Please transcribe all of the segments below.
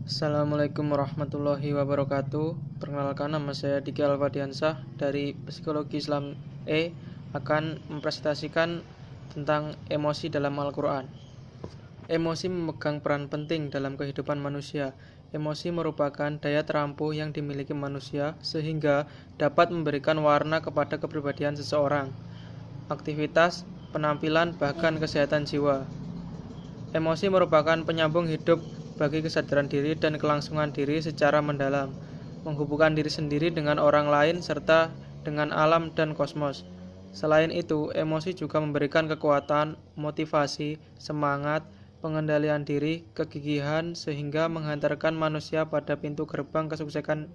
Assalamualaikum warahmatullahi wabarakatuh. Perkenalkan, nama saya Diki Alfadiansah dari Psikologi Islam akan mempresentasikan tentang emosi dalam Al-Quran. Emosi memegang peran penting dalam kehidupan manusia. Emosi merupakan daya terampuh yang dimiliki manusia sehingga dapat memberikan warna kepada kepribadian seseorang, aktivitas, penampilan, bahkan kesehatan jiwa. Emosi merupakan penyambung hidup bagi kesadaran diri dan kelangsungan diri secara mendalam, menghubungkan diri sendiri dengan orang lain serta dengan alam dan kosmos. Selain itu, emosi juga memberikan kekuatan, motivasi, semangat, pengendalian diri, kegigihan sehingga menghantarkan manusia pada pintu gerbang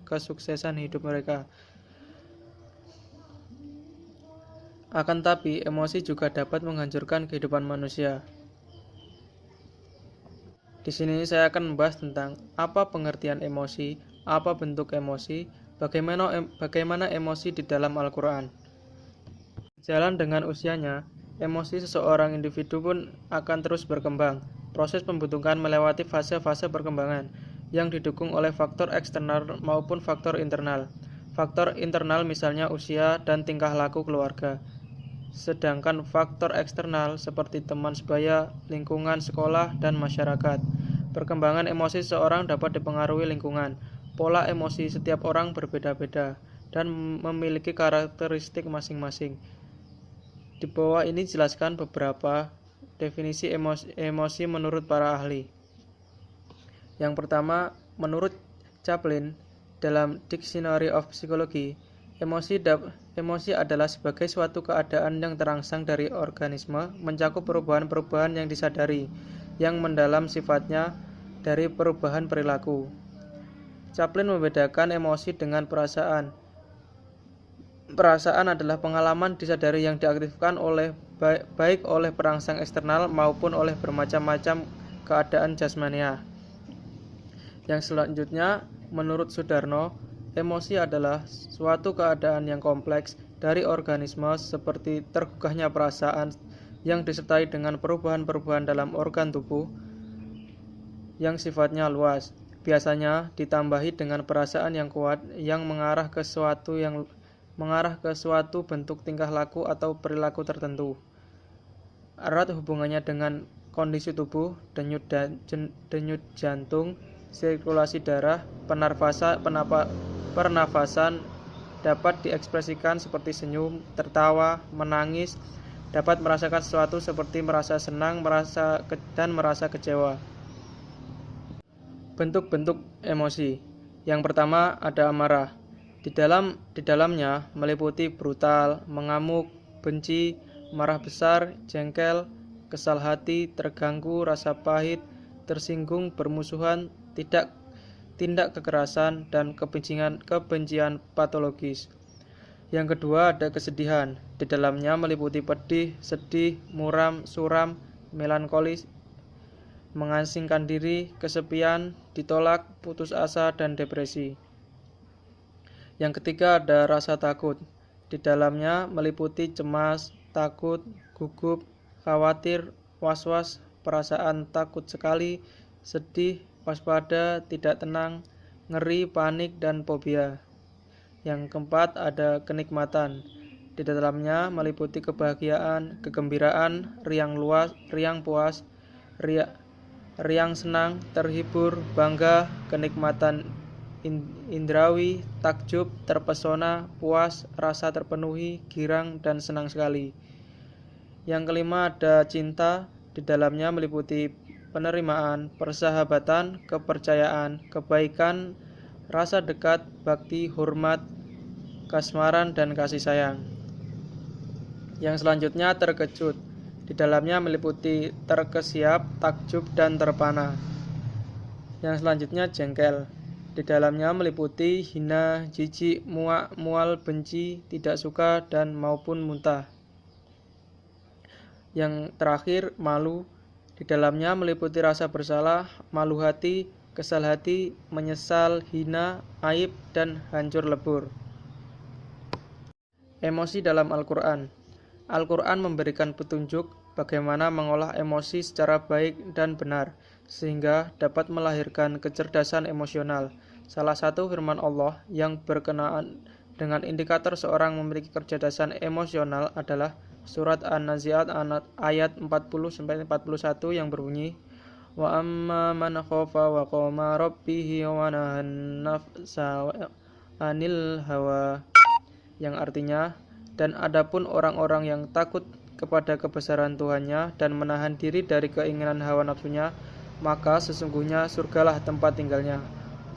kesuksesan hidup mereka. Akan tapi, emosi juga dapat menghancurkan kehidupan manusia. Di sini saya akan membahas tentang apa pengertian emosi, apa bentuk emosi, bagaimana emosi di dalam Al-Quran. Jalan dengan usianya, emosi seseorang individu pun akan terus berkembang. Proses pembentukan melewati fase-fase perkembangan yang didukung oleh faktor eksternal maupun faktor internal. Faktor internal misalnya usia dan tingkah laku keluarga. Sedangkan faktor eksternal seperti teman sebaya, lingkungan sekolah, dan masyarakat. Perkembangan emosi seseorang dapat dipengaruhi lingkungan. Pola emosi setiap orang berbeda-beda dan memiliki karakteristik masing-masing. Di bawah ini dijelaskan beberapa definisi emosi menurut para ahli. Yang pertama, menurut Chaplin, dalam Dictionary of Psychology, emosi adalah sebagai suatu keadaan yang terangsang dari organisme, mencakup perubahan-perubahan yang disadari, yang mendalam sifatnya dari perubahan perilaku. Chaplin membedakan emosi dengan perasaan. Perasaan adalah pengalaman disadari yang diaktifkan baik oleh perangsang eksternal maupun oleh bermacam-macam keadaan jasmania. Yang selanjutnya, menurut Sudarno, emosi adalah suatu keadaan yang kompleks dari organisme seperti tergugahnya perasaan yang disertai dengan perubahan-perubahan dalam organ tubuh yang sifatnya luas. Biasanya ditambahi dengan perasaan yang kuat yang mengarah ke suatu bentuk tingkah laku atau perilaku tertentu. Erat hubungannya dengan kondisi tubuh, denyut jantung, sirkulasi darah, pernafasan dapat diekspresikan seperti senyum, tertawa, menangis, dapat merasakan sesuatu seperti merasa senang, dan merasa kecewa. Bentuk-bentuk emosi. Yang pertama ada amarah. Di dalamnya meliputi brutal, mengamuk, benci, marah besar, jengkel, kesal hati, terganggu, rasa pahit, tersinggung, bermusuhan, tindak kekerasan, dan kebencian patologis. Yang kedua ada kesedihan. Di dalamnya meliputi pedih, sedih, muram, suram, melankolis, mengasingkan diri, kesepian, ditolak, putus asa, dan depresi. Yang ketiga ada rasa takut. Di dalamnya meliputi cemas, takut, gugup, khawatir, was-was, perasaan takut sekali, sedih, waspada, tidak tenang, ngeri, panik, dan fobia. Yang keempat ada kenikmatan. Di dalamnya meliputi kebahagiaan, kegembiraan, riang puas, riang senang, terhibur, bangga, kenikmatan indrawi, takjub, terpesona, puas, rasa terpenuhi, girang, dan senang sekali. Yang kelima ada cinta. Di dalamnya meliputi penerimaan, persahabatan, kepercayaan, kebaikan, rasa dekat, bakti, hormat, kasmaran, dan kasih sayang. Yang selanjutnya terkejut. Di dalamnya meliputi terkesiap, takjub, dan terpana. Yang selanjutnya jengkel. Di dalamnya meliputi hina, jijik, mual, benci, tidak suka, dan maupun muntah. Yang terakhir malu. Di dalamnya meliputi rasa bersalah, malu hati, kesal hati, menyesal, hina, aib, dan hancur lebur. Emosi dalam Al-Quran. Al-Quran memberikan petunjuk bagaimana mengolah emosi secara baik dan benar, sehingga dapat melahirkan kecerdasan emosional. Salah satu firman Allah yang berkenaan dengan indikator seorang memiliki kecerdasan emosional adalah surat An-Nazi'at ayat 40-41 yang berbunyi, wa amma man khafa wa qama rabbihi wa nahan nafsa anil hawa, yang artinya, dan adapun orang-orang yang takut kepada kebesaran Tuhannya dan menahan diri dari keinginan hawa nafsunya, maka sesungguhnya surgalah tempat tinggalnya.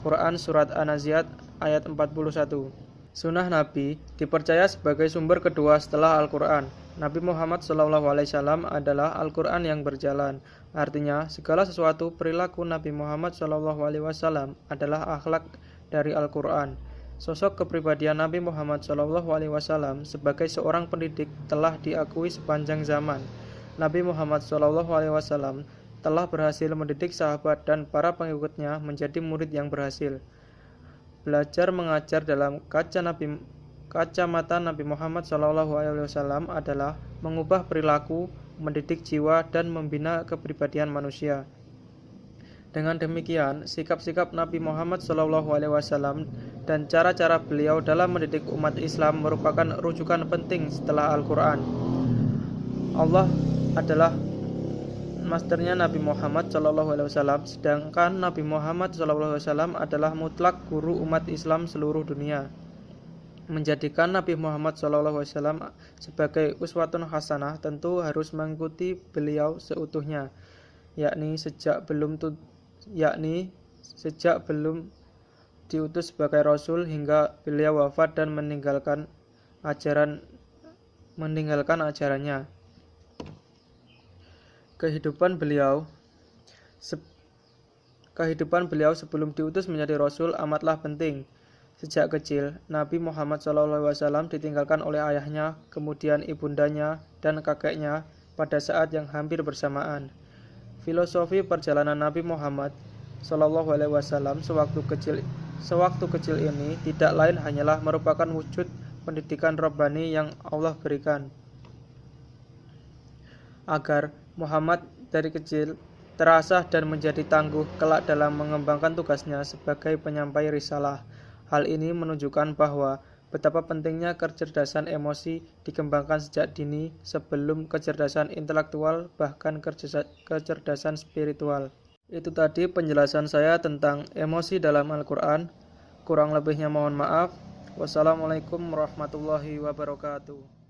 Quran Surat An-Nazi'at ayat 41. Sunnah Nabi dipercaya sebagai sumber kedua setelah Al-Quran. Nabi Muhammad SAW adalah Al-Quran yang berjalan. Artinya, segala sesuatu perilaku Nabi Muhammad SAW adalah akhlak dari Al-Quran. Sosok kepribadian Nabi Muhammad SAW sebagai seorang pendidik telah diakui sepanjang zaman. Nabi Muhammad SAW telah berhasil mendidik sahabat dan para pengikutnya menjadi murid yang berhasil. Belajar mengajar dalam kacamata Nabi Muhammad SAW adalah mengubah perilaku, mendidik jiwa, dan membina kepribadian manusia. Dengan demikian, sikap-sikap Nabi Muhammad SAW dan cara-cara beliau dalam mendidik umat Islam merupakan rujukan penting setelah Al-Quran. Allah adalah masternya Nabi Muhammad SAW, sedangkan Nabi Muhammad SAW adalah mutlak guru umat Islam seluruh dunia. Menjadikan Nabi Muhammad SAW sebagai uswatun hasanah tentu harus mengikuti beliau seutuhnya, yakni sejak belum diutus sebagai Rasul hingga beliau wafat dan meninggalkan ajarannya. Kehidupan beliau sebelum diutus menjadi Rasul amatlah penting. Sejak kecil, Nabi Muhammad SAW ditinggalkan oleh ayahnya, kemudian ibundanya dan kakeknya pada saat yang hampir bersamaan. Filosofi perjalanan Nabi Muhammad SAW sewaktu kecil ini tidak lain hanyalah merupakan wujud pendidikan Rabbani yang Allah berikan agar Muhammad dari kecil terasah dan menjadi tangguh kelak dalam mengembangkan tugasnya sebagai penyampai risalah. Hal ini menunjukkan bahwa betapa pentingnya kecerdasan emosi dikembangkan sejak dini sebelum kecerdasan intelektual, bahkan kecerdasan spiritual. Itu tadi penjelasan saya tentang emosi dalam Al-Quran. Kurang lebihnya mohon maaf. Wassalamualaikum warahmatullahi wabarakatuh.